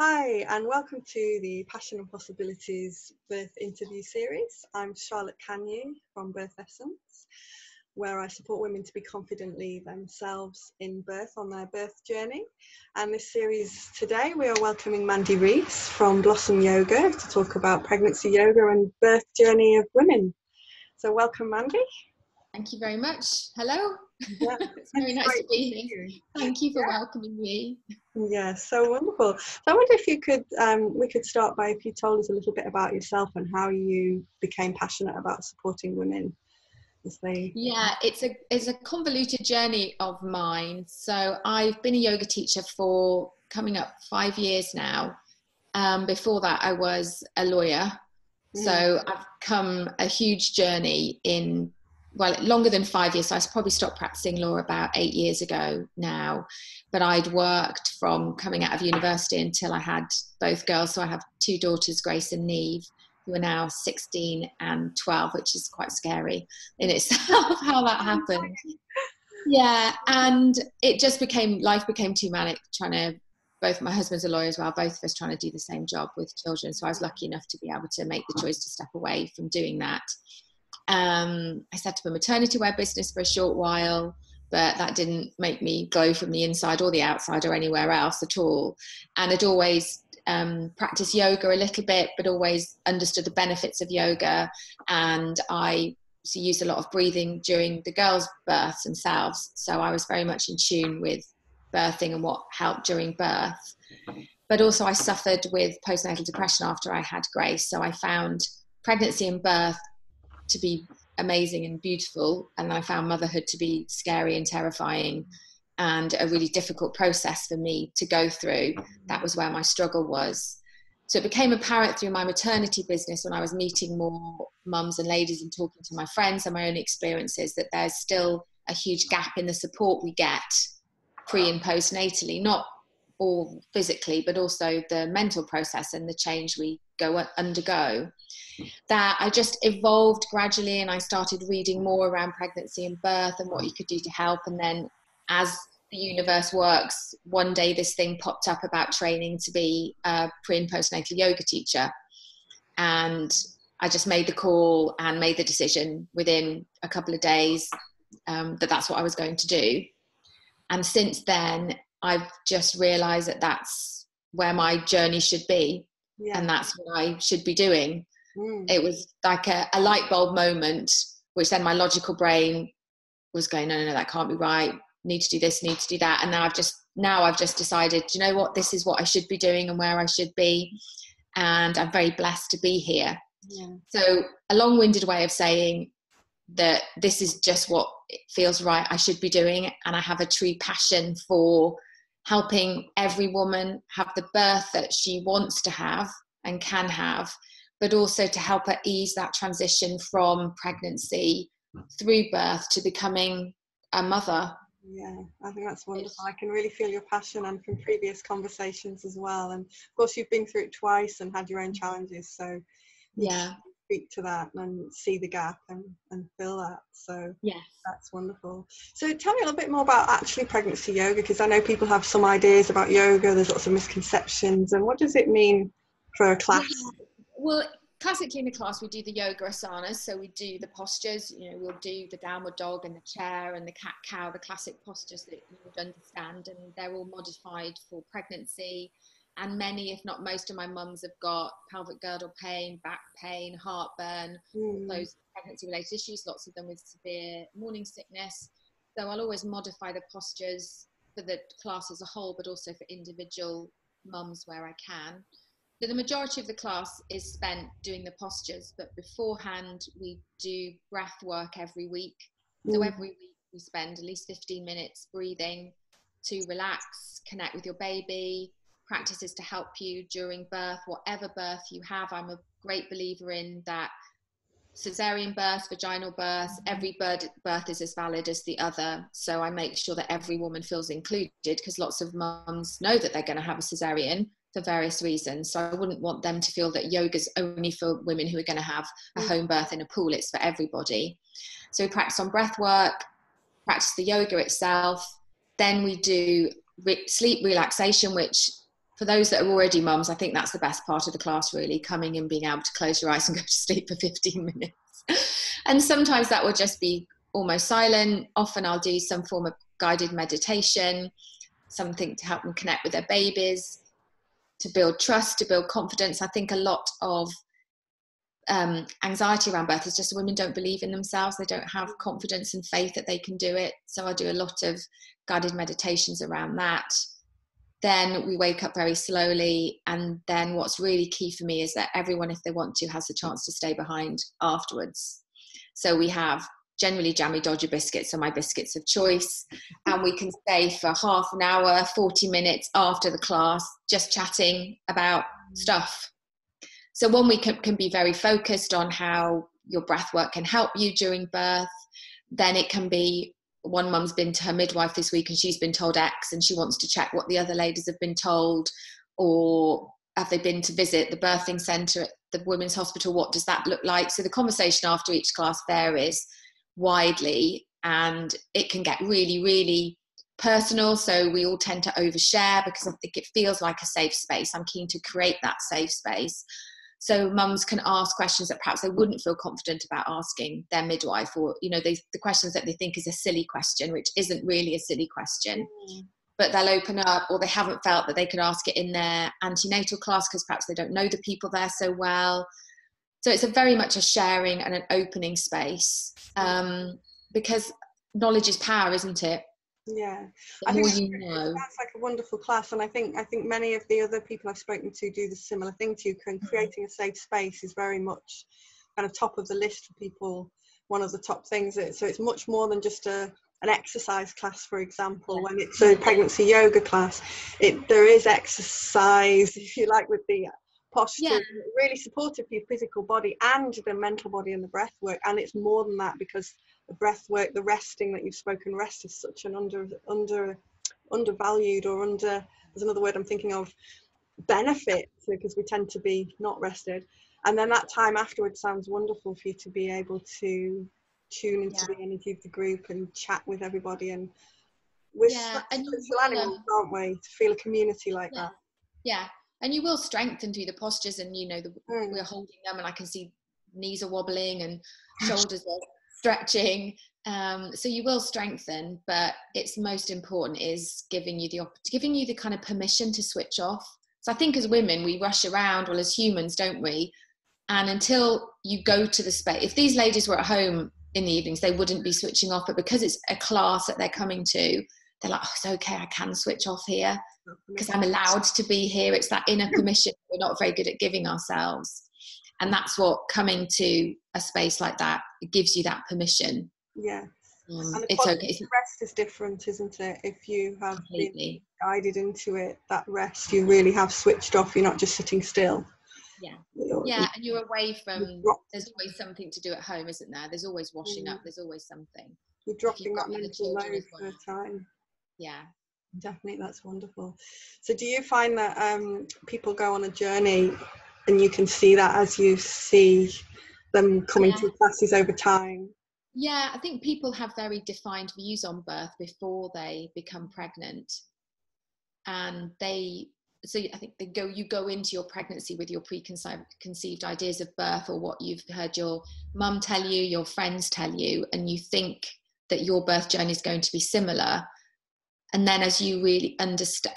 Hi, and welcome to the Passion and Possibilities birth interview series. I'm Charlotte Canyu from Birth Essence, where I support women to be confidently themselves in birth on their birth journey. And this series today, we are welcoming Mandy Rees from Blossom Yoga to talk about pregnancy yoga and birth journey of women. So welcome, Mandy. Thank you very much. Hello. Yeah, It's very nice to be here. Thank you for welcoming me. Yeah, so wonderful. So I wonder if you could, we could start by if you told us a little bit about yourself and how you became passionate about supporting women as they... Yeah, it's a convoluted journey of mine. So I've been a yoga teacher for coming up 5 years now. Before that, I was a lawyer. So I've come a huge journey in, well, longer than 5 years. So I probably stopped practicing law about 8 years ago now. But I'd worked from coming out of university until I had both girls. So I have two daughters, Grace and Neve, who are now 16 and 12, which is quite scary in itself, how that happened. Yeah, and it just life became too manic trying to, both my husband's a lawyer as well, both of us trying to do the same job with children. So I was lucky enough to be able to make the choice to step away from doing that. I set up a maternity wear business for a short while, but that didn't make me glow from the inside or the outside or anywhere else at all. And I'd always practiced yoga a little bit, but always understood the benefits of yoga. And I used a lot of breathing during the girls' births themselves. So I was very much in tune with birthing and what helped during birth. But also I suffered with postnatal depression after I had Grace. So I found pregnancy and birth to be amazing and beautiful, and I found motherhood to be scary and terrifying and a really difficult process for me to go through. That was where my struggle was. So it became apparent through my maternity business when I was meeting more mums and ladies and talking to my friends and my own experiences that there's still a huge gap in the support we get pre and postnatally, not all physically, but also the mental process and the change we undergo. That I just evolved gradually, and I started reading more around pregnancy and birth and what you could do to help. And then as the universe works, one day this thing popped up about training to be a pre and postnatal yoga teacher. And I just made the call and made the decision within a couple of days that that's what I was going to do. And since then, I've just realized that that's where my journey should be. Yeah. And that's what I should be doing. It was like a light bulb moment, which then my logical brain was going, no, that can't be right. Need to do this, need to do that. And now I've just decided, you know what, this is what I should be doing and where I should be. And I'm very blessed to be here. Yeah. So a long-winded way of saying that this is just what it feels right I should be doing. And I have a true passion for helping every woman have the birth that she wants to have and can have, but also to help her ease that transition from pregnancy through birth to becoming a mother. Yeah, I think that's wonderful. I can really feel your passion, and from previous conversations as well. And of course, you've been through it twice and had your own challenges. So yeah, speak to that and see the gap and fill that. So yes, that's wonderful. So tell me a little bit more about actually pregnancy yoga, because I know people have some ideas about yoga. There's lots of misconceptions. And what does it mean for a class? Yeah. Well, classically in the class, we do the yoga asanas. So we do the postures, we'll do the downward dog and the chair and the cat-cow, the classic postures that you would understand. And they're all modified for pregnancy. And many, if not most of my mums have got pelvic girdle pain, back pain, heartburn, those pregnancy-related issues, lots of them with severe morning sickness. So I'll always modify the postures for the class as a whole, but also for individual mums where I can. So the majority of the class is spent doing the postures, but beforehand we do breath work every week. So every week we spend at least 15 minutes breathing to relax, connect with your baby, practices to help you during birth, whatever birth you have. I'm a great believer in that cesarean birth, vaginal birth, every birth is as valid as the other. So I make sure that every woman feels included, because lots of mums know that they're going to have a cesarean for various reasons. So I wouldn't want them to feel that yoga's only for women who are going to have a home birth in a pool. It's for everybody. So we practice on breath work, practice the yoga itself. Then we do sleep relaxation, which for those that are already mums, I think that's the best part of the class, really, coming and being able to close your eyes and go to sleep for 15 minutes. And sometimes that will just be almost silent. Often I'll do some form of guided meditation, something to help them connect with their babies, to build trust, to build confidence. I think a lot of anxiety around birth is just women don't believe in themselves. They don't have confidence and faith that they can do it. So I do a lot of guided meditations around that. Then we wake up very slowly. And then what's really key for me is that everyone, if they want to, has the chance to stay behind afterwards. So we have generally jammy dodger biscuits are my biscuits of choice. And we can stay for half an hour, 40 minutes after the class, just chatting about stuff. So one week can be very focused on how your breath work can help you during birth. Then it can be, one mum's been to her midwife this week and she's been told X and she wants to check what the other ladies have been told, or have they been to visit the birthing centre at the women's hospital? What does that look like? So the conversation after each class varies widely, and it can get really, really personal. So we all tend to overshare because I think it feels like a safe space. I'm keen to create that safe space. So mums can ask questions that perhaps they wouldn't feel confident about asking their midwife, or, you know, the questions that they think is a silly question, which isn't really a silly question, but they'll open up, or they haven't felt that they could ask it in their antenatal class because perhaps they don't know the people there so well. So it's very much a sharing and an opening space, because knowledge is power, isn't it? Yeah, The more you know. That's like a wonderful class, and I think many of the other people I've spoken to do the similar thing to you. Creating a safe space is very much kind of top of the list for people. One of the top things. So it's much more than just an exercise class, for example. When it's a pregnancy yoga class, there is exercise, if you like, with the posture, really supportive for your physical body and the mental body and the breath work. And it's more than that, because the breath work, the resting that you've spoken, rest is such an undervalued, or there's another word I'm thinking of, benefit, because we tend to be not rested. And then that time afterwards sounds wonderful for you to be able to tune into the energy of the group and chat with everybody. And we're such social animals, aren't we, to feel a community like that. Yeah, and you will strengthen through the postures, and you know, we're holding them, and I can see knees are wobbling and shoulders are stretching. So you will strengthen, but it's most important is giving you the kind of permission to switch off. So I think as women, we rush around, well, as humans, don't we? And until you go to the space, if these ladies were at home in the evenings, they wouldn't be switching off, but because it's a class that they're coming to, they're like, oh, it's okay, I can switch off here because I'm allowed to be here. It's that inner permission we're not very good at giving ourselves. And that's what coming to a space like that, it gives you that permission. Yeah. And it's okay. The rest is different, isn't it? If you have been guided into it, that rest, you really have switched off. You're not just sitting still. Yeah, and you're away from, there's always something to do at home, isn't there? There's always washing up, there's always something. You're dropping that mental load for a time. Yeah. Definitely, that's wonderful. So do you find that people go on a journey and you can see that as you see them coming to classes over time? Yeah, I think people have very defined views on birth before they become pregnant. And so I think you go into your pregnancy with your preconceived ideas of birth, or what you've heard your mum tell you, your friends tell you, and you think that your birth journey is going to be similar. And then as you really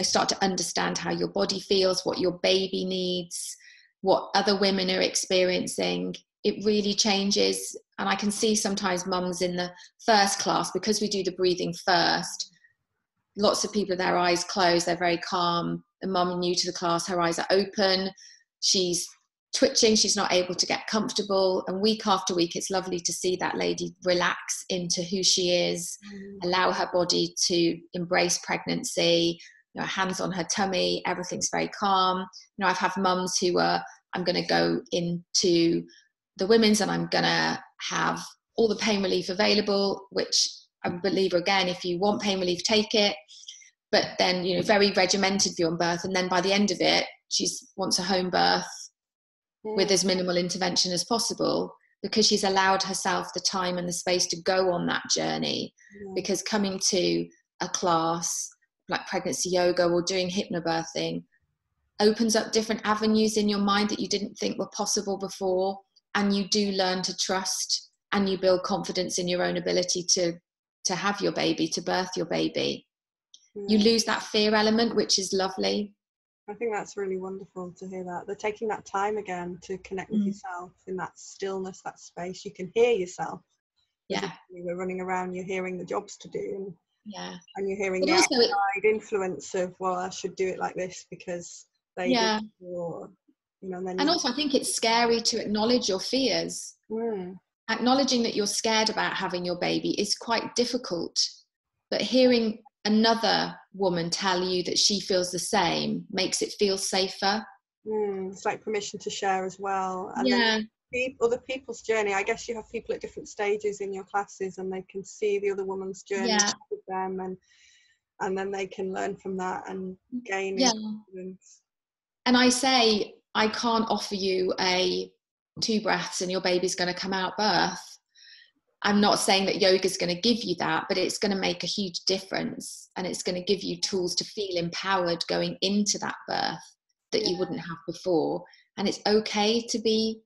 start to understand how your body feels, what your baby needs, what other women are experiencing, it really changes. And I can see sometimes mums in the first class, because we do the breathing first, lots of people with their eyes closed, they're very calm. A mum new to the class, her eyes are open, she's twitching, she's not able to get comfortable. And week after week, it's lovely to see that lady relax into who she is, allow her body to embrace pregnancy, hands on her tummy, everything's very calm. I've had mums who I'm going to go into the women's and I'm going to have all the pain relief available, which I'm a believer, again, if you want pain relief, take it. But then, very regimented view on birth. And then by the end of it, she wants a home birth with as minimal intervention as possible, because she's allowed herself the time and the space to go on that journey. Because coming to a class like pregnancy yoga or doing hypnobirthing, opens up different avenues in your mind that you didn't think were possible before, and you do learn to trust, and you build confidence in your own ability to have your baby, to birth your baby. You lose that fear element, which is lovely. I think that's really wonderful to hear that. They're taking that time again to connect with yourself in that stillness, that space. You can hear yourself. Yeah. We're running around, you're hearing the jobs to do. And you're hearing but the also outside influence of, well, I should do it like this because they did before, you know. And also I think it's scary to acknowledge your fears. Acknowledging that you're scared about having your baby is quite difficult, but hearing another woman tell you that she feels the same makes it feel safer. It's like permission to share as well. And then other people's journey. I guess you have people at different stages in your classes, and they can see the other woman's journey with them, and then they can learn from that and gain confidence. And I say, I can't offer you 2 breaths and your baby's going to come out birth. I'm not saying that yoga is going to give you that, but it's going to make a huge difference, and it's going to give you tools to feel empowered going into that birth that you wouldn't have before. And it's okay to be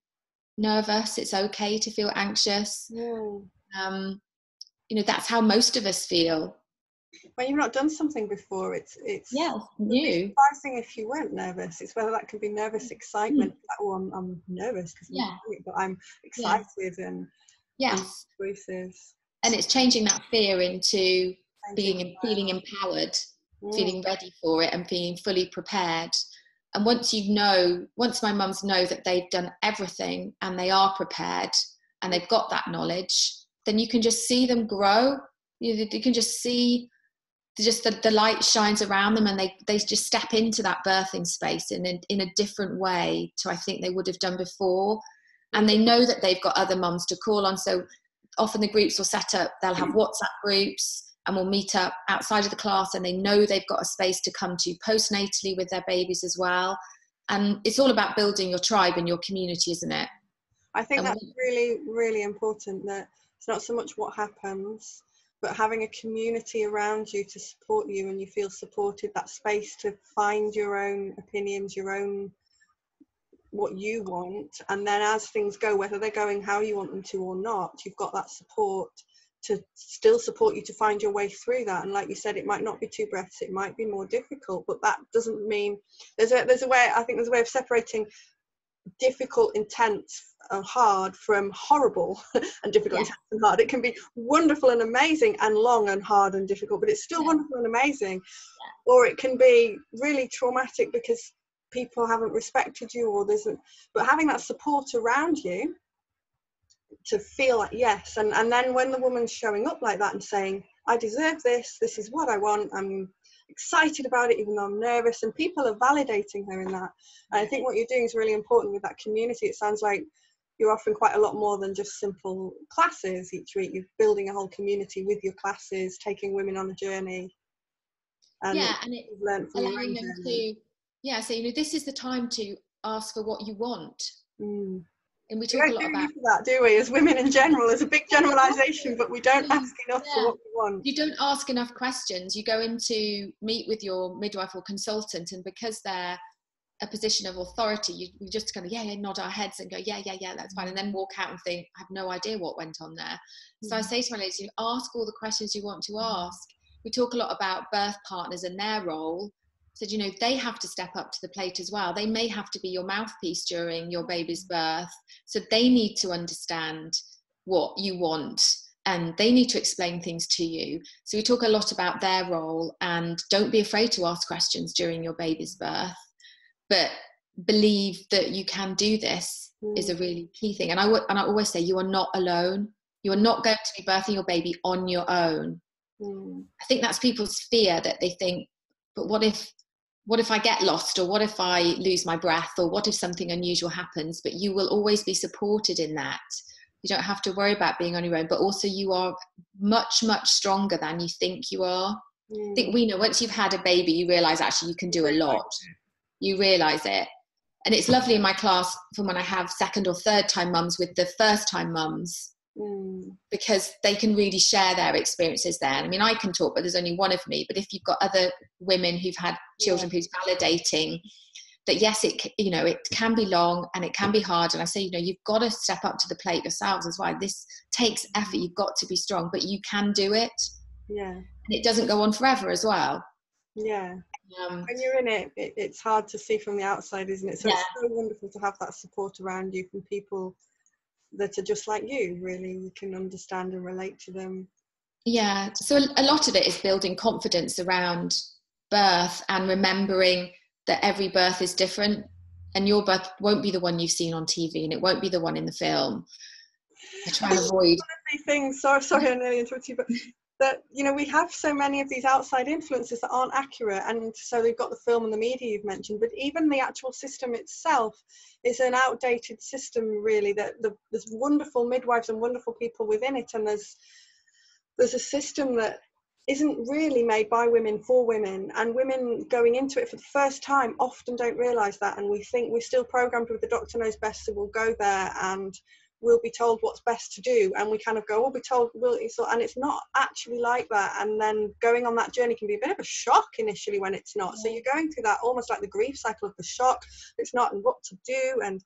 nervous. It's okay to feel anxious. You know, that's how most of us feel. When you've not done something before, it's new. Surprising if you weren't nervous. It's whether that can be nervous excitement. Like, oh, I'm nervous because but I'm excited and exclusive. And it's changing that fear into feeling empowered, feeling ready for it, and feeling fully prepared. And once my mums know that they've done everything and they are prepared and they've got that knowledge, then you can just see them grow. You can just see the light shines around them, and they just step into that birthing space in a different way to I think they would have done before. And they know that they've got other mums to call on. So often the groups will set up, they'll have WhatsApp groups, and we'll meet up outside of the class, and they know they've got a space to come to postnatally with their babies as well. And it's all about building your tribe and your community, isn't it? I think that's really, really important, that it's not so much what happens, but having a community around you to support you, and you feel supported, that space to find your own opinions, your own what you want, and then as things go, whether they're going how you want them to or not, you've got that support to still support you to find your way through that. And like you said, it might not be 2 breaths, it might be more difficult, but that doesn't mean there's a way. I think there's a way of separating difficult, intense and hard from horrible and difficult, intense and hard. It can be wonderful and amazing and long and hard and difficult, but it's still wonderful and amazing. Or it can be really traumatic because people haven't respected you, or but having that support around you to feel like yes, and then when the woman's showing up like that and saying, I deserve this is what I want, I'm excited about it even though I'm nervous, and people are validating her in that. And I think what you're doing is really important with that community. It sounds like you're offering quite a lot more than just simple classes each week. You're building a whole community with your classes, taking women on a journey, and it's learned from allowing them to so this is the time to ask for what you want. And we talk a lot about that, do we, as women in general? As a big generalization, but we don't ask enough for what we want. You don't ask enough questions. You go in to meet with your midwife or consultant, and because they're a position of authority, we just kind of nod our heads and go that's fine, and then walk out and think, I have no idea what went on there. So I say to my ladies, ask all the questions you want to ask. We talk a lot about birth partners and their role. So they have to step up to the plate as well. They may have to be your mouthpiece during your baby's birth, so they need to understand what you want, and they need to explain things to you. So we talk a lot about their role, and don't be afraid to ask questions during your baby's birth, but believe that you can do this is a really key thing. And I always say, you are not alone. You are not going to be birthing your baby on your own. I think that's people's fear, that they think, but what if I get lost, or what if I lose my breath, or what if something unusual happens? But you will always be supported in that. You don't have to worry about being on your own, but also you are much, much stronger than you think you are. I think we know once you've had a baby, you realize actually you can do a lot. You realize it. And it's lovely in my class from when I have second or third time mums with the first time mums, because they can really share their experiences there. I mean, I can talk, but there's only one of me. But if you've got other women who've had children who's validating, that yes, it can be long and it can be hard. And I say, you've got to step up to the plate yourselves as well. This takes effort. You've got to be strong, but you can do it. Yeah. And it doesn't go on forever as well. Yeah. When you're in it, it's hard to see from the outside, isn't it? So it's so wonderful to have that support around you from people that are just like you, really. You can understand and relate to them. Yeah. So a lot of it is building confidence around birth and remembering that every birth is different, and your birth won't be the one you've seen on TV, and it won't be the one in the film. I try and avoid. One of these things, sorry I nearly interrupted you, but that, we have so many of these outside influences that aren't accurate. And so we've got the film and the media you've mentioned, but even the actual system itself is an outdated system, really, that there's wonderful midwives and wonderful people within it. And there's a system that isn't really made by women for women, and women going into it for the first time often don't realise that, and we think we're still programmed with the doctor knows best, so we'll go there and we'll be told what's best to do, and we kind of go, we'll be told, and it's not actually like that. And then going on that journey can be a bit of a shock initially when it's not. So you're going through that almost like the grief cycle of the shock, it's not, and what to do, and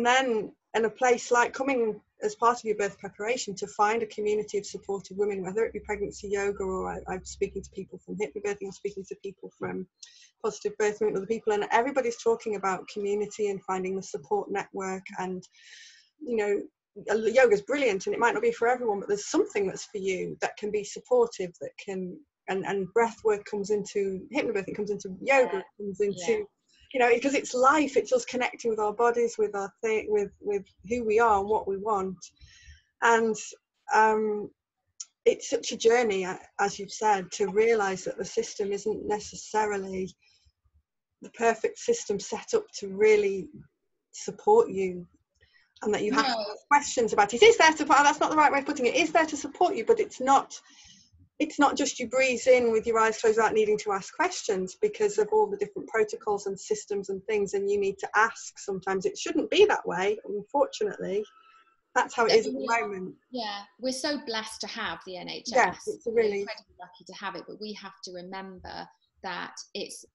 then in a place like coming as part of your birth preparation to find a community of supportive women, whether it be pregnancy yoga, or I'm speaking to people from hypnobirthing, I'm speaking to people from positive birth movement, other people, and everybody's talking about community and finding the support network. And yoga's brilliant and it might not be for everyone, but there's something that's for you that can be supportive, that can, and breath work comes into hypnobirthing, comes into yoga, comes into because it's life, it's us connecting with our bodies, with our thing, with who we are and what we want. And it's such a journey, as you've said, to realize that the system isn't necessarily the perfect system set up to really support you, and that you have to ask questions about it. Is there to, that's not the right way of putting it, is there to support you, but it's not just you breeze in with your eyes closed without needing to ask questions, because of all the different protocols and systems and things, and you need to ask. Sometimes it shouldn't be that way, unfortunately. That's how it is at the moment. Yeah, we're so blessed to have the NHS. Yeah, it's we're incredibly lucky to have it, but we have to remember that it's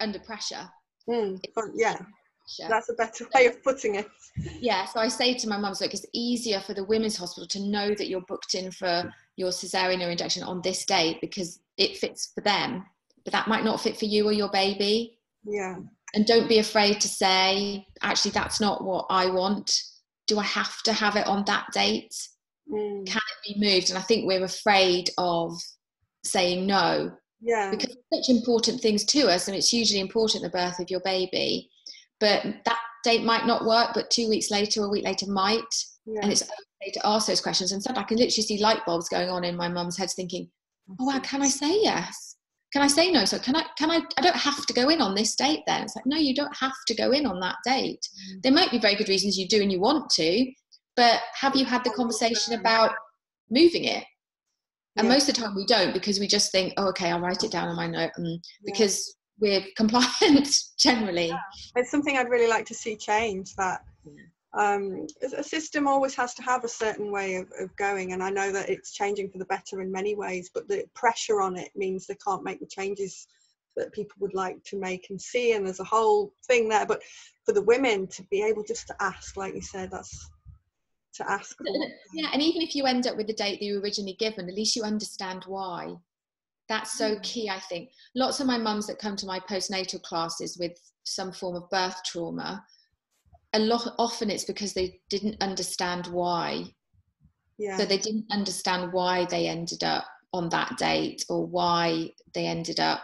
under pressure. That's a better way of putting it. Yeah, so I say to my mums, look, it's easier for the women's hospital to know that you're booked in for your cesarean or induction on this date because it fits for them, but that might not fit for you or your baby. Yeah. And don't be afraid to say, actually, that's not what I want. Do I have to have it on that date? Can it be moved? And I think we're afraid of saying no. Yeah. Because it's such important things to us, and it's hugely important, the birth of your baby. But that date might not work, but 2 weeks later, a week later might. Yeah. And it's okay to ask those questions. And sometimes I can literally see light bulbs going on in my mum's head thinking, oh, wow, can I say yes? Can I say no? So I don't have to go in on this date then. It's like, no, you don't have to go in on that date. There might be very good reasons you do and you want to, but have you had the conversation about moving it? And most of the time we don't, because we just think, oh, okay, I'll write it down on my note, because we're compliant generally. Yeah. It's something I'd really like to see change, that a system always has to have a certain way of going, and I know that it's changing for the better in many ways, but the pressure on it means they can't make the changes that people would like to make and see, and there's a whole thing there. But for the women to be able just to ask, like you said, that's to ask. Yeah, and even if you end up with the date that you were originally given, at least you understand why. That's so key, I think. Lots of my mums that come to my postnatal classes with some form of birth trauma, often it's because they didn't understand why. Yeah. So they didn't understand why they ended up on that date, or why they ended up,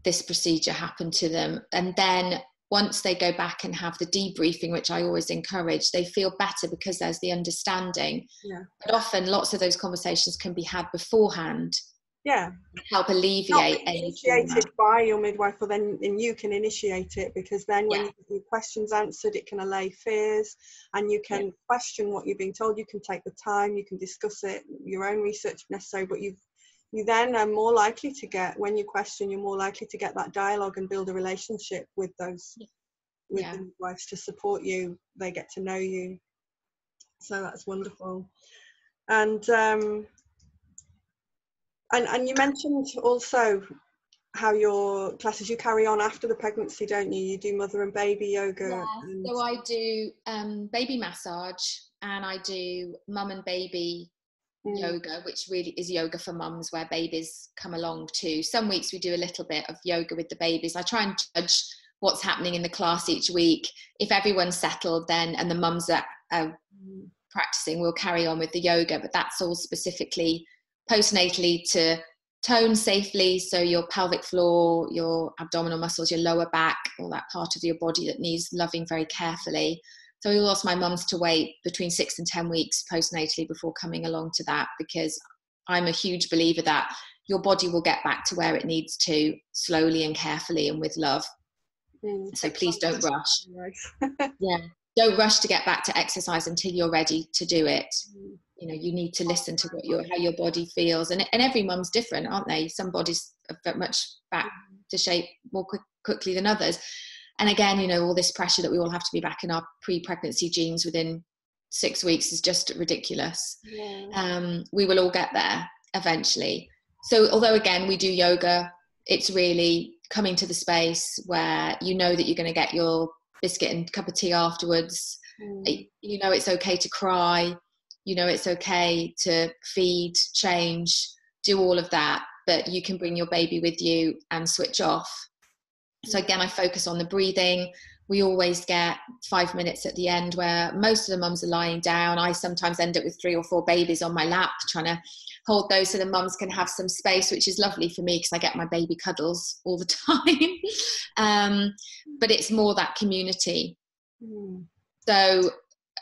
this procedure happened to them. And then once they go back and have the debriefing, which I always encourage, they feel better because there's the understanding. Yeah. But often lots of those conversations can be had beforehand. Yeah. Help alleviate any initiated by your midwife, or then you can initiate it, because then when you get your questions answered, it can allay fears, and you can question what you're being told. You can take the time, you can discuss it, your own research if necessary, but you then are more likely to get, when you question, you're more likely to get that dialogue and build a relationship with those with the midwives to support you. They get to know you, so that's wonderful. And you mentioned also how your classes, you carry on after the pregnancy, don't you? You do mother and baby yoga. Yeah, so I do baby massage, and I do mum and baby yoga, which really is yoga for mums, where babies come along too. Some weeks we do a little bit of yoga with the babies. I try and judge what's happening in the class each week. If everyone's settled then, and the mums are practicing, we'll carry on with the yoga, but that's all specifically postnatally to tone safely, so your pelvic floor, your abdominal muscles, your lower back, all that part of your body that needs loving very carefully. So I ask my mums to wait between 6 and 10 weeks postnatally before coming along to that, because I'm a huge believer that your body will get back to where it needs to, slowly and carefully and with love. So please don't rush. Yeah, don't rush to get back to exercise until you're ready to do it. You know, you need to listen to how your body feels, and every mum's different, aren't they? Some bodies are very much back to shape more quickly than others. And again, you know, all this pressure that we all have to be back in our pre-pregnancy jeans within 6 weeks is just ridiculous. We will all get there eventually. So although again we do yoga, it's really coming to the space where you know that you're going to get your biscuit and cup of tea afterwards. You know it's okay to cry, you know it's okay to feed, change, do all of that, but you can bring your baby with you and switch off. So again, I focus on the breathing. We always get 5 minutes at the end where most of the mums are lying down. I sometimes end up with 3 or 4 babies on my lap, trying to hold those so the mums can have some space, which is lovely for me because I get my baby cuddles all the time. But it's more that community. So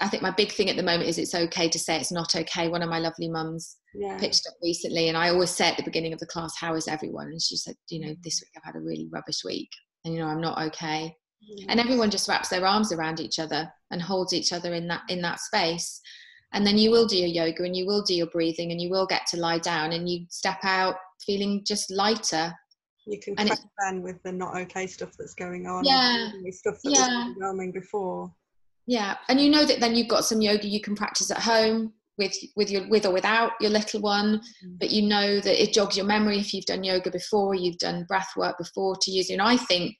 I think my big thing at the moment is it's okay to say it's not okay. One of my lovely mums pitched up recently, and I always say at the beginning of the class, how is everyone? And she said, you know, this week I've had a really rubbish week, and you know, I'm not okay. And everyone just wraps their arms around each other and holds each other in that space. And then you will do your yoga and you will do your breathing and you will get to lie down and you step out feeling just lighter. You can crack then with the not okay stuff that's going on. Stuff that was overwhelming before. Yeah, and you know that then you've got some yoga you can practice at home with or without your little one, but you know that it jogs your memory if you've done yoga before, you've done breath work before to use. And I think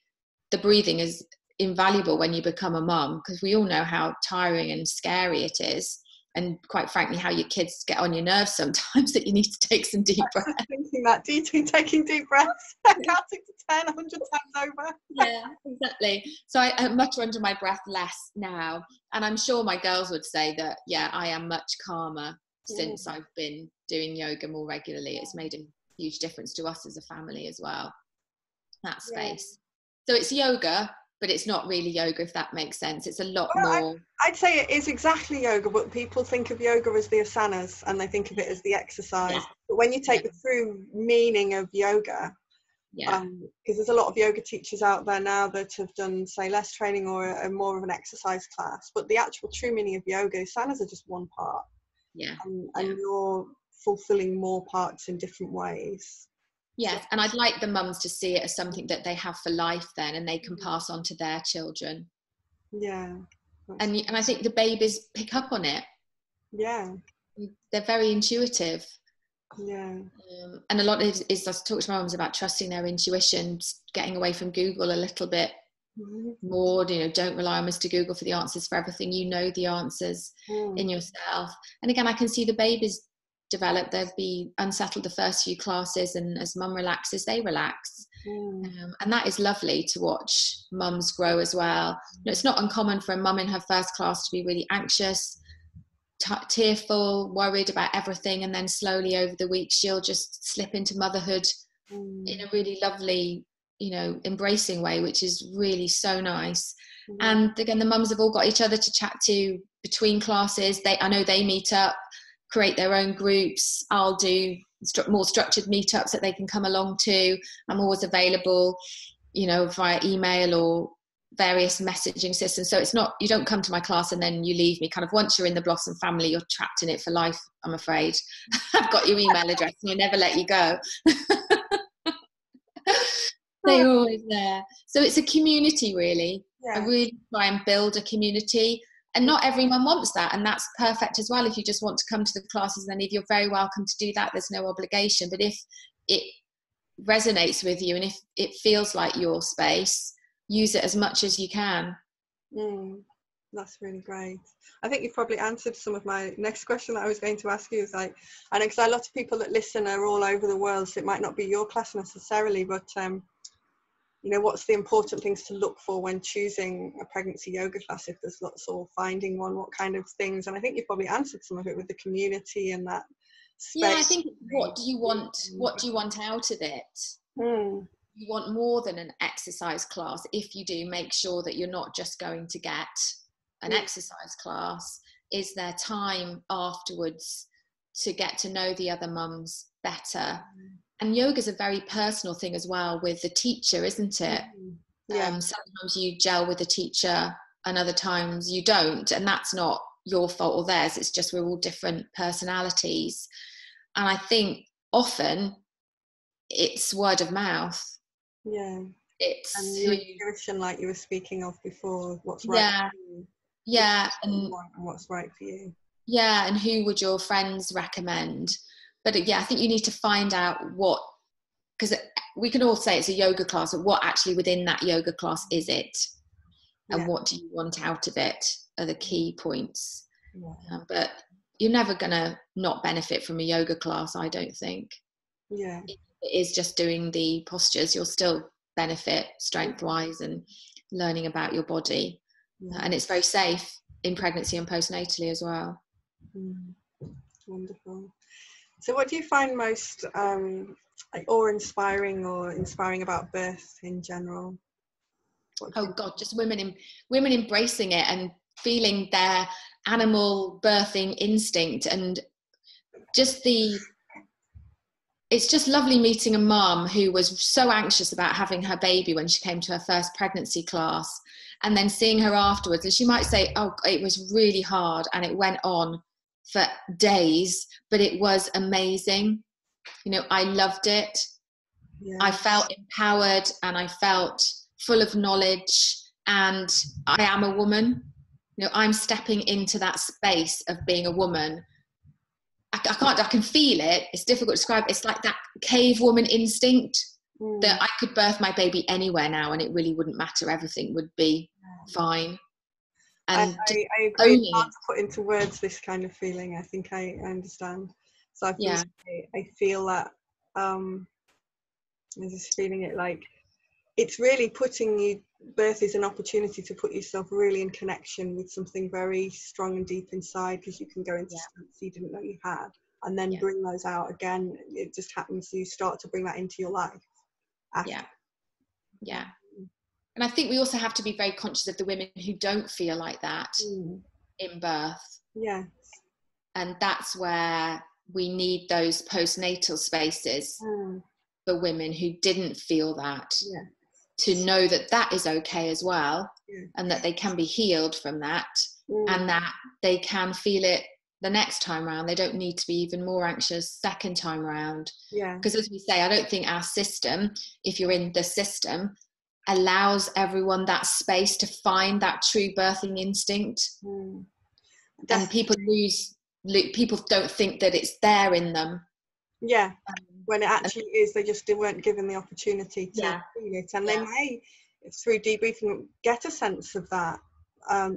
the breathing is invaluable when you become a mum, because we all know how tiring and scary it is, and quite frankly how your kids get on your nerves sometimes, that you need to take some deep breaths. Thinking that taking deep breaths, counting to 10 100 times over. Yeah, exactly. So I mutter under my breath less now, and I'm sure my girls would say that I am much calmer since I've been doing yoga more regularly. It's made a huge difference to us as a family as well, that space. So it's yoga, but it's not really yoga, if that makes sense. It's a lot more. I'd say it is exactly yoga, but people think of yoga as the asanas and they think of it as the exercise. But when you take the true meaning of yoga, because there's a lot of yoga teachers out there now that have done, say, less training or a more of an exercise class, but the actual true meaning of yoga, asanas are just one part. And you're fulfilling more parts in different ways. Yes, and I'd like the mums to see it as something that they have for life then, and they can pass on to their children. And I think the babies pick up on it. They're very intuitive. And a lot of it is I talk to my mums about trusting their intuition, getting away from Google a little bit more. You know, don't rely on Mr. Google for the answers for everything. You know the answers in yourself. And again, I can see the babies develop. They'll be unsettled the first few classes, and as mum relaxes, they relax. And that is lovely to watch mums grow as well. You know, it's not uncommon for a mum in her first class to be really anxious, tearful, worried about everything, and then slowly over the week she'll just slip into motherhood in a really lovely, you know, embracing way, which is really so nice. And again, the mums have all got each other to chat to between classes. I know they meet up, create their own groups. I'll do more structured meetups that they can come along to. I'm always available, you know, via email or various messaging systems. So it's not, you don't come to my class and then you leave me. Kind of once you're in the Blossom family, you're trapped in it for life, I'm afraid. I've got your email address and I never let you go. They're always there. So it's a community, really. I really try and build a community. And not every mum wants that, and that's perfect as well. If you just want to come to the classes and then leave, you're very welcome to do that. There's no obligation. But if it resonates with you and if it feels like your space, use it as much as you can. That's really great. I think you've probably answered some of my next question that I was going to ask you. Is like, I know because a lot of people that listen are all over the world, so it might not be your class necessarily, but you know, what's the important things to look for when choosing a pregnancy yoga class, if there's lots, or finding one, what kind of things? And I think you've probably answered some of it with the community and that space. Yeah, I think what do you want out of it? You want more than an exercise class. If you do, make sure that you're not just going to get an exercise class. Is there time afterwards to get to know the other mums better? And yoga is a very personal thing as well with the teacher, isn't it? Sometimes you gel with the teacher and other times you don't, and that's not your fault or theirs. It's just we're all different personalities. And I think often it's word of mouth. It's and your intuition, like you were speaking of before, what's right for you. And what's right for you. And who would your friends recommend? But I think you need to find out what, because we can all say it's a yoga class, but what actually within that yoga class is it? And what do you want out of it are the key points. But you're never going to not benefit from a yoga class, I don't think. If it is just doing the postures, you'll still benefit strength-wise and learning about your body. And it's very safe in pregnancy and postnatally as well. Wonderful. So what do you find most inspiring about birth in general? Just women embracing it and feeling their animal birthing instinct, and it's just lovely meeting a mum who was so anxious about having her baby when she came to her first pregnancy class, and then seeing her afterwards, and she might say, oh, it was really hard and it went on for days, but it was amazing. You know, I loved it. I felt empowered and I felt full of knowledge, and I am a woman. You know, I'm stepping into that space of being a woman. I can feel it. It's difficult to describe. It's like that cave woman instinct that I could birth my baby anywhere now and it really wouldn't matter. Everything would be fine. And I agree. It's hard to put into words this kind of feeling. I think I understand. So I feel that I'm just feeling it like it's really birth is an opportunity to put yourself really in connection with something very strong and deep inside, because you can go into states you didn't know you had and then bring those out again. It just happens you start to bring that into your life after. And I think we also have to be very conscious of the women who don't feel like that in birth. And that's where we need those postnatal spaces for women who didn't feel that, to know that that is okay as well, and that they can be healed from that, and that they can feel it the next time round. They don't need to be even more anxious second time round. Because as we say, I don't think our system, if you're in the system, allows everyone that space to find that true birthing instinct. And people don't think that it's there in them. When it actually is, they just weren't given the opportunity to feel it, and they may, through debriefing, get a sense of that,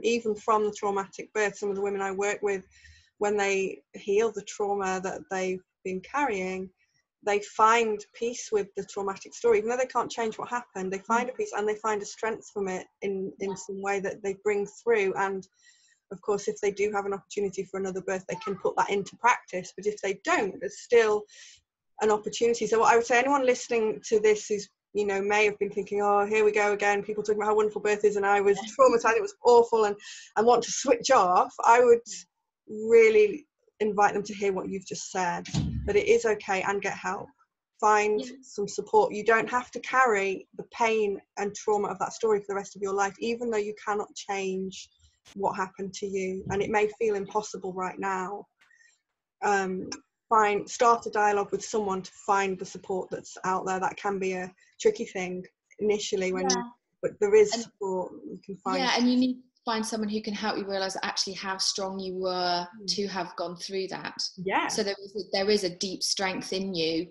even from the traumatic birth. Some of the women I work with, when they heal the trauma that they've been carrying, they find peace with the traumatic story. Even though they can't change what happened, they find a peace and they find a strength from it in some way that they bring through. And of course, if they do have an opportunity for another birth, they can put that into practice. But if they don't, there's still an opportunity. So what I would say, anyone listening to this is, you know, may have been thinking, oh, here we go again, people talking about how wonderful birth is, and I was traumatized, it was awful, and want to switch off. I would really invite them to hear what you've just said, that it is okay, and get help. Find some support. You don't have to carry the pain and trauma of that story for the rest of your life, even though you cannot change what happened to you, and it may feel impossible right now. Start a dialogue with someone to find the support that's out there. That can be a tricky thing initially, but there is support you can find. And you need to find someone who can help you realize actually how strong you were to have gone through that. So there is a deep strength in you.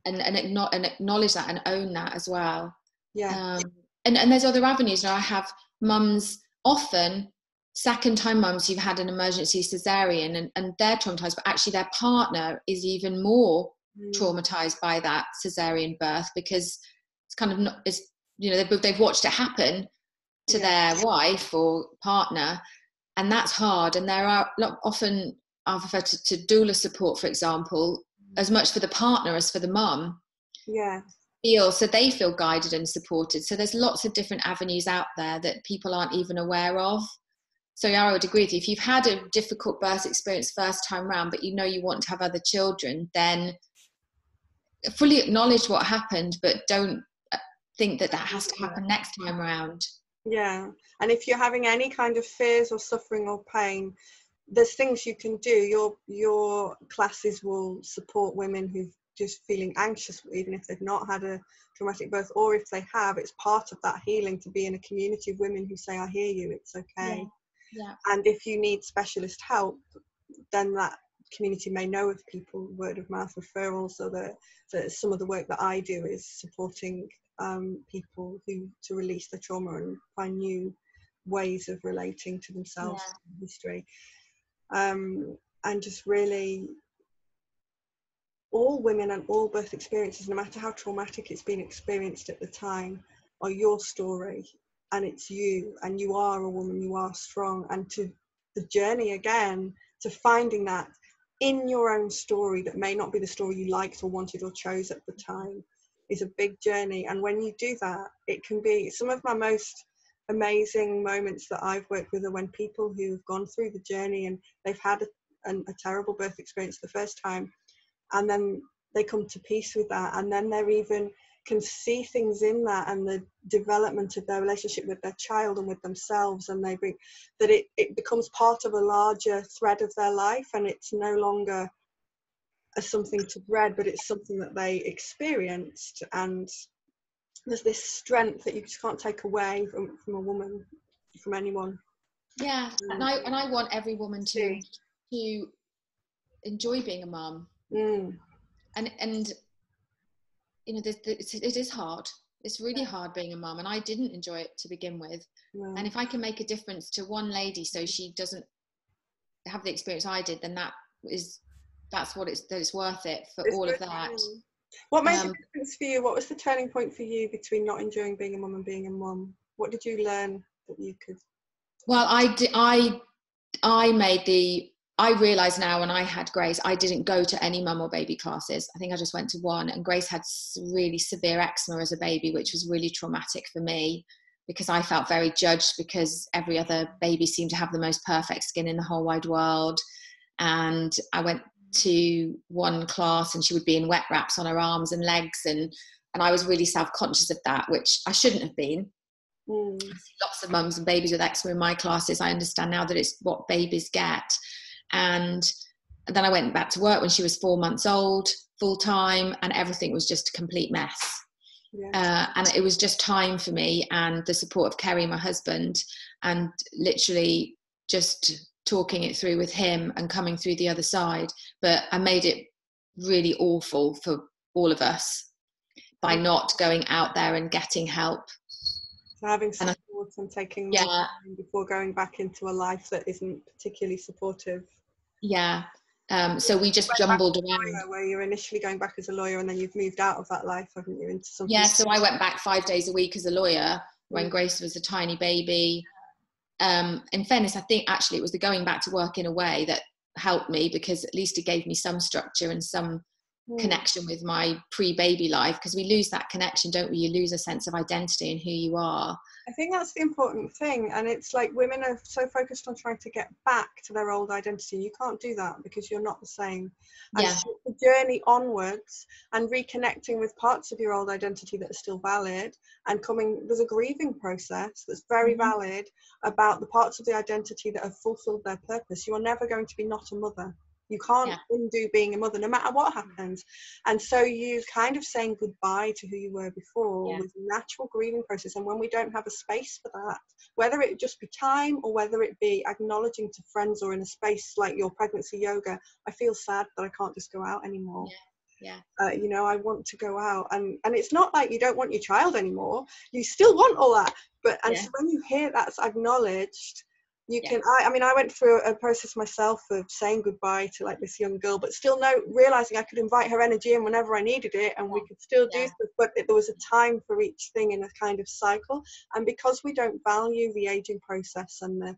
and acknowledge that and own that as well. Yeah. And there's other avenues. Now I have mums, often second time mums who've had an emergency cesarean and they're traumatized, but actually their partner is even more traumatized by that cesarean birth, because it's kind of not, it's, you know, they've watched it happen to their wife or partner, and that's hard. And there are often, I've referred to doula support, for example, as much for the partner as for the mum. Yeah. So they feel guided and supported. So there's lots of different avenues out there that people aren't even aware of. So yeah, I would agree with you. If you've had a difficult birth experience first time round, but you know you want to have other children, then fully acknowledge what happened, but don't think that has to happen next time round. Yeah. And if you're having any kind of fears or suffering or pain, there's things you can do. Your classes will support women who've just feeling anxious, even if they've not had a traumatic birth, or if they have, it's part of that healing to be in a community of women who say, I hear you, it's okay. Yeah. And if you need specialist help, then that community may know of people, word of mouth referrals. So that some of the work that I do is supporting people to release the trauma and find new ways of relating to themselves and history. And just really, all women and all birth experiences, no matter how traumatic it's been experienced at the time, are your story, and it's you, and you are a woman, you are strong. And to the journey again to finding that in your own story that may not be the story you liked or wanted or chose at the time is a big journey. And when you do that, it can be some of my most amazing moments that I've worked with are when people who've gone through the journey and they've had a terrible birth experience the first time, and then they come to peace with that, and then they're even can see things in that and the development of their relationship with their child and with themselves, and they bring that it becomes part of a larger thread of their life, and it's no longer something to dread, but it's something that they experienced. And there's this strength that you just can't take away from a woman, from anyone. Yeah. And I want every woman to enjoy being a mum. And you know, it is hard. It's really hard being a mum, and I didn't enjoy it to begin with. And if I can make a difference to one lady so she doesn't have the experience I did, then that's worth it for all of that. What made the difference for you? What was the turning point for you between not enjoying being a mum and being a mum? What did you learn that you could? Well, I realised now when I had Grace, I didn't go to any mum or baby classes. I think I just went to one, and Grace had really severe eczema as a baby, which was really traumatic for me because I felt very judged because every other baby seemed to have the most perfect skin in the whole wide world. And I went to one class and she would be in wet wraps on her arms and legs, and I was really self-conscious of that, which I shouldn't have been. I see lots of mums and babies with eczema in my classes. I understand now that it's what babies get. And then I went back to work when she was 4 months old, full time, and everything was just a complete mess. And it was just time for me and the support of Kerry, my husband, and literally just talking it through with him and coming through the other side. But I made it really awful for all of us by not going out there and getting help. So having support and taking more time before going back into a life that isn't particularly supportive. So we just jumbled around. Where you're initially going back as a lawyer and then you've moved out of that life, haven't you, into something? So I went back 5 days a week as a lawyer when Grace was a tiny baby. In fairness, I think actually it was the going back to work in a way that helped me, because at least it gave me some structure and some connection with my pre-baby life, because we lose that connection, don't we? You lose a sense of identity and who you are. I think that's the important thing, and it's like women are so focused on trying to get back to their old identity. You can't do that because you're not the same. And so the journey onwards and reconnecting with parts of your old identity that are still valid, and there's a grieving process that's very valid about the parts of the identity that have fulfilled their purpose. You are never going to be not a mother. You can't undo being a mother no matter what happens. And so you kind of saying goodbye to who you were before was a natural grieving process. And when we don't have a space for that, whether it just be time or whether it be acknowledging to friends or in a space like your pregnancy yoga, I feel sad that I can't just go out anymore. Yeah. You know, I want to go out, and it's not like you don't want your child anymore. You still want all that, but so when you hear that's acknowledged, you can. I mean, I went through a process myself of saying goodbye to like this young girl, but still realizing I could invite her energy in whenever I needed it, and we could still do stuff. But there was a time for each thing in a kind of cycle, and because we don't value the aging process and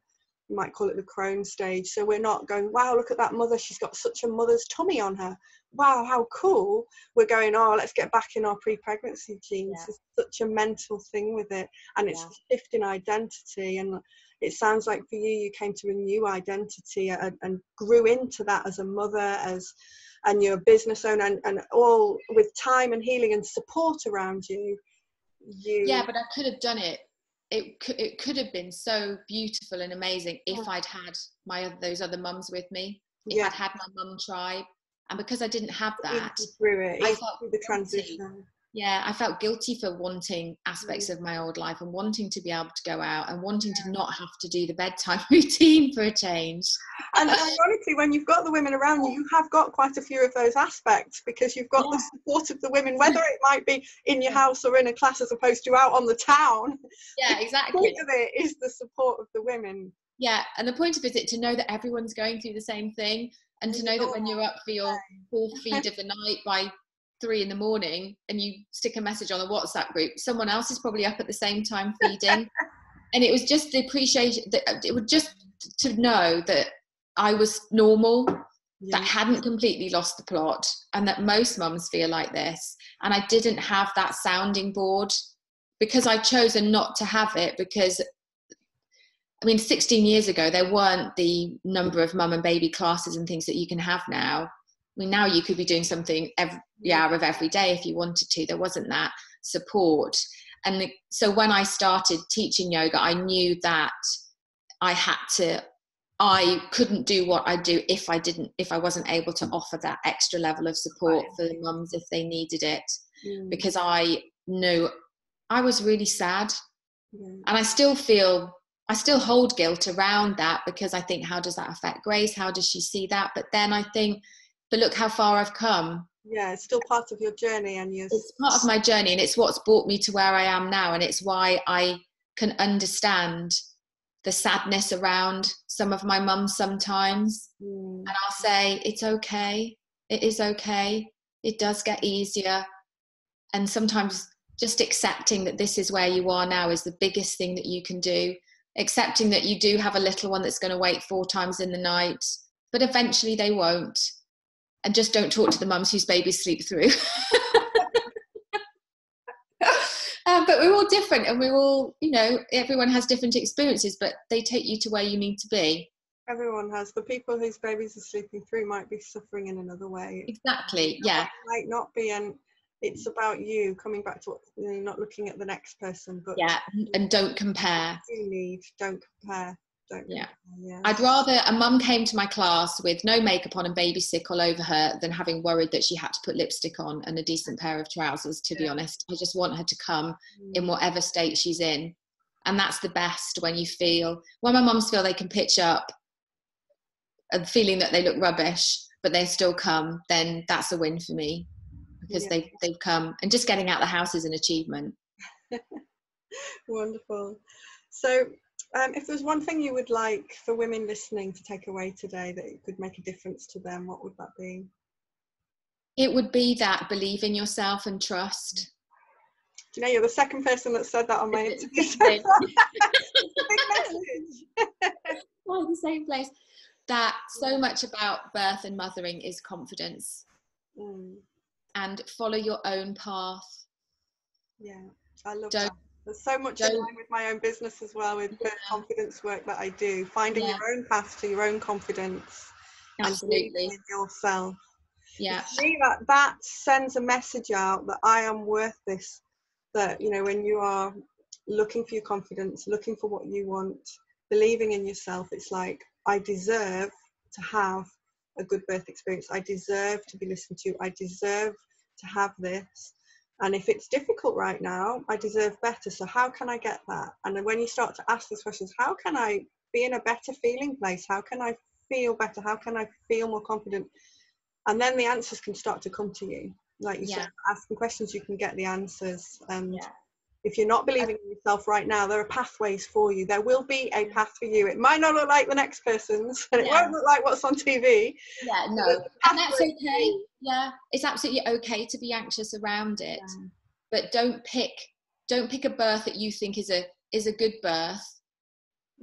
you might call it the crone stage, so we're not going, wow, look at that mother, she's got such a mother's tummy on her, wow, how cool. We're going, oh, let's get back in our pre-pregnancy genes. There's such a mental thing with it, and it's a shift in identity. And it sounds like for you came to a new identity and grew into that as a mother, and you're a business owner, and all with time and healing and support around you. But I could have done it. It could have been so beautiful and amazing if I'd had those other mums with me, if I'd had my mum tribe. And because I didn't have that, I felt through the transition. Yeah, I felt guilty for wanting aspects of my old life and wanting to be able to go out and wanting to not have to do the bedtime routine for a change. And ironically, when you've got the women around you, you have got quite a few of those aspects, because you've got the support of the women, whether it might be in your house or in a class as opposed to out on the town. Yeah, exactly. The point of it is the support of the women. Yeah, and the point of it is to know that everyone's going through the same thing, and to know that when you're up for your fourth feed of the night by 3 a.m. and you stick a message on a WhatsApp group, someone else is probably up at the same time feeding. And it was just the appreciation that it would just to know that I was normal, that I hadn't completely lost the plot, and that most mums feel like this. And I didn't have that sounding board because I'd chosen not to have it, because I mean, 16 years ago, there weren't the number of mum and baby classes and things that you can have now. I mean, now you could be doing something every hour of every day if you wanted to. There wasn't that support. And so when I started teaching yoga, I knew that I couldn't do what I do if I wasn't able to offer that extra level of support for the mums if they needed it. Because I knew I was really sad. And I still hold guilt around that, because I think, how does that affect Grace? How does she see that? But then I think, but look how far I've come. Yeah, it's still part of your journey, and it's part of my journey, and it's what's brought me to where I am now, and it's why I can understand the sadness around some of my mums sometimes. And I'll say, it's okay. It is okay. It does get easier. And sometimes just accepting that this is where you are now is the biggest thing that you can do. Accepting that you do have a little one that's going to wake 4 times in the night, but eventually they won't. And just don't talk to the mums whose babies sleep through. But we're all different, and we're all, everyone has different experiences, but they take you to where you need to be. Everyone has. The people whose babies are sleeping through might be suffering in another way. Exactly, yeah. It might not be, and it's about you coming back to what, not looking at the next person, but and don't compare. Don't compare. I'd rather a mum came to my class with no makeup on and baby sick all over her than having worried that she had to put lipstick on and a decent pair of trousers, to be honest. I just want her to come in whatever state she's in. And that's the best, when my mums feel they can pitch up and feeling that they look rubbish, but they still come, then that's a win for me, because they've come, and just getting out the house is an achievement. Wonderful. So if there's one thing you would like for women listening to take away today that it could make a difference to them, what would that be? It would be that believe in yourself and trust. Do you know, you're the second person that said that on my interview so far. It's a big message. Why the same place? That so much about birth and mothering is confidence. And follow your own path. Yeah, I love that. There's so much in line with my own business as well, with the confidence work that I do. Finding your own path to your own confidence. Absolutely. And believing in yourself. Yeah. To me, that sends a message out that I am worth this. That, when you are looking for your confidence, looking for what you want, believing in yourself, it's like, I deserve to have a good birth experience. I deserve to be listened to. I deserve to have this. And if it's difficult right now, I deserve better. So how can I get that? And then when you start to ask those questions, how can I be in a better feeling place? How can I feel better? How can I feel more confident? And then the answers can start to come to you. Like you Yeah. said, asking questions, you can get the answers. And Yeah. if you're not believing in yourself right now, there are pathways for you. There will be a path for you. It might not look like the next person's, and it won't look like what's on TV. Yeah, no. And that's okay. Yeah, it's absolutely okay to be anxious around it. Yeah. But don't pick a birth that you think is a good birth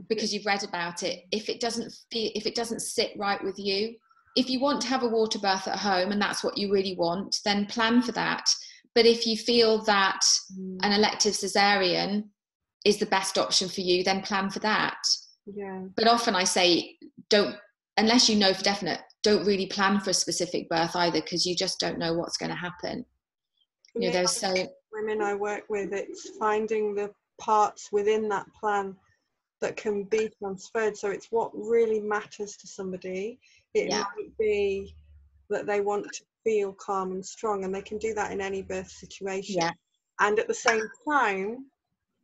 because you've read about it. If it doesn't sit right with you, if you want to have a water birth at home and that's what you really want, then plan for that. But if you feel that an elective cesarean is the best option for you, then plan for that. Yeah. But often I say, don't, unless you know for definite, don't really plan for a specific birth either, because you just don't know what's going to happen. You know, there's so women I work with, it's finding the parts within that plan that can be transferred. So it's what really matters to somebody. It might be that they want to feel calm and strong, and they can do that in any birth situation. Yeah. And at the same time,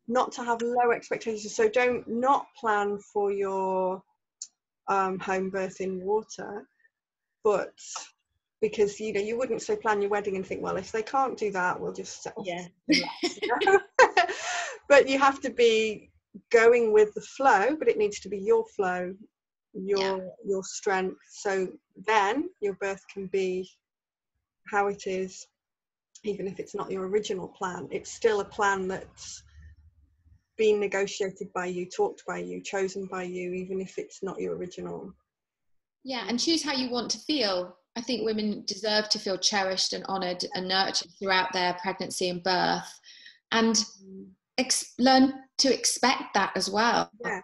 not to have low expectations. So don't not plan for your home birth in water, but because you wouldn't say plan your wedding and think, well, if they can't do that, we'll just settle. Yeah. But you have to be going with the flow, but it needs to be your flow, your strength. So then your birth can be how it is, even if it's not your original plan. It's still a plan that's been negotiated by you, talked by you, chosen by you, even if it's not your original. Yeah, and choose how you want to feel. I think women deserve to feel cherished and honoured and nurtured throughout their pregnancy and birth, and learn to expect that as well. Yeah.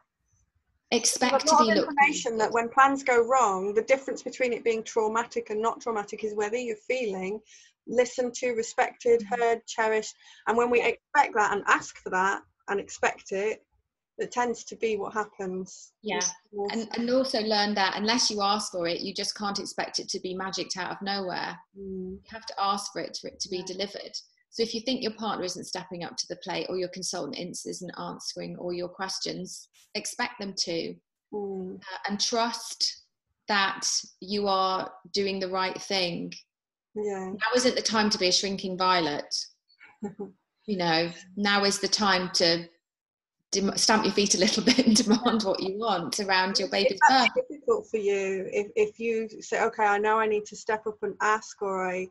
Expect to be looked information that when plans go wrong, the difference between it being traumatic and not traumatic is whether you're feeling listened to, respected, heard, cherished. And when we expect that and ask for that and expect it, it tends to be what happens. Yeah. And also learn that unless you ask for it, you just can't expect it to be magicked out of nowhere. You have to ask for it to be delivered. So if you think your partner isn't stepping up to the plate, or your consultant isn't answering all your questions, expect them to. And trust that you are doing the right thing. Yeah. Now isn't the time to be a shrinking violet. Now is the time to stamp your feet a little bit and demand what you want around your baby's birth. It's difficult for you if you say, okay, I know I need to step up and ask, or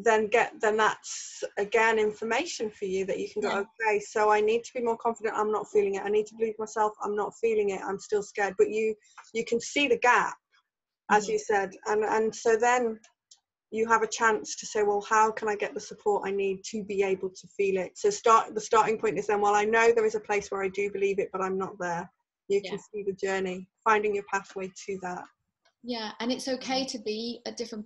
then that's again information for you that you can go, okay, so I need to be more confident, I'm not feeling it. I need to believe myself, I'm not feeling it, I'm still scared. But you can see the gap, as you said, and so then you have a chance to say, well, how can I get the support I need to be able to feel it? So the starting point is then, well, I know there is a place where I do believe it, but I'm not there. You can see the journey, finding your pathway to that. Yeah, and it's okay to be at different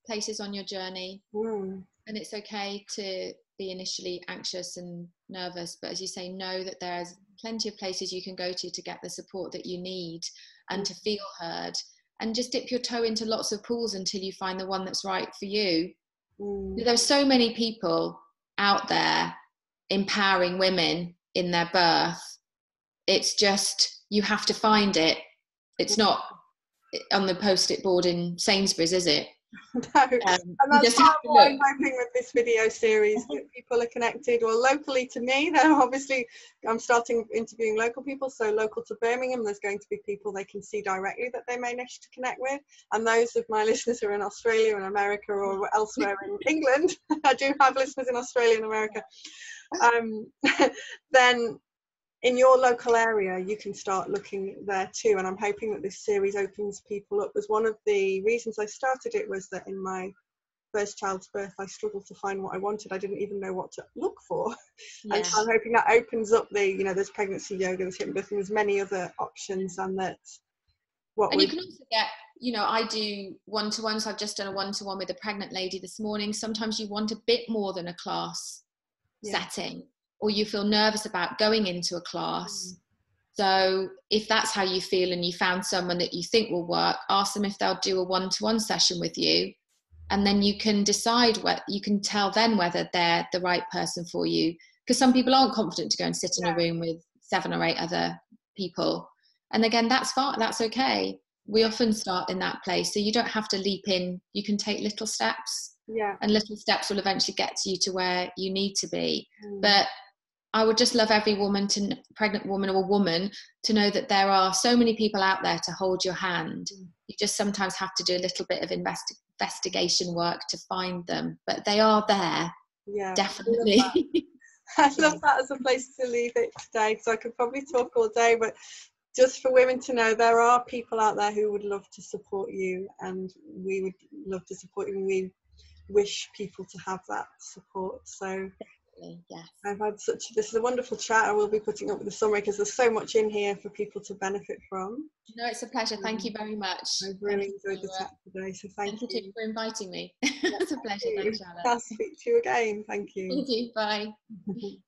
places on your journey. And it's okay to be initially anxious and nervous, but as you say, know that there's plenty of places you can go to get the support that you need and to feel heard. And just dip your toe into lots of pools until you find the one that's right for you. There's so many people out there empowering women in their birth. It's just, you have to find it. It's not on the post-it board in Sainsbury's, is it? No, and that's what I'm hoping with this video series, that people are connected, or locally to me. Then obviously I'm starting interviewing local people, so local to Birmingham, there's going to be people they can see directly that they may wish to connect with. And those of my listeners who are in Australia and America or elsewhere in England, I do have listeners in Australia and America, then in your local area you can start looking there too. And I'm hoping that this series opens people up. As one of the reasons I started it was that in my first child's birth I struggled to find what I wanted. I didn't even know what to look for. And so I'm hoping that opens up there's pregnancy yoga, there's hypnobirthing, there's many other options, and that's what you can also get, I do one-to-ones. I've just done a one-to-one with a pregnant lady this morning. Sometimes you want a bit more than a class setting, or you feel nervous about going into a class. So if that's how you feel and you found someone that you think will work, ask them if they'll do a one-to-one session with you. And then you can decide you can tell then whether they're the right person for you. Because some people aren't confident to go and sit in a room with 7 or 8 other people. And again, that's fine, that's okay. we often start in that place. So you don't have to leap in. You can take little steps. Yeah. And little steps will eventually get you to where you need to be. Mm. But I would just love every pregnant woman or woman to know that there are so many people out there to hold your hand. You just sometimes have to do a little bit of investigation work to find them, but they are there. Yeah, Definitely. I love that as a place to leave it today, because I could probably talk all day, but just for women to know there are people out there who would love to support you, and we would love to support you, and we wish people to have that support. So yes, I've had this is a wonderful chat. I will be putting up with the summary because there's so much in here for people to benefit from. No, it's a pleasure. Thank you very much. I've really enjoyed the chat today, so thank you. Thank you for inviting me. It's a pleasure. Thanks, Charlotte. I'll speak to you again. Thank you. Thank you. Bye.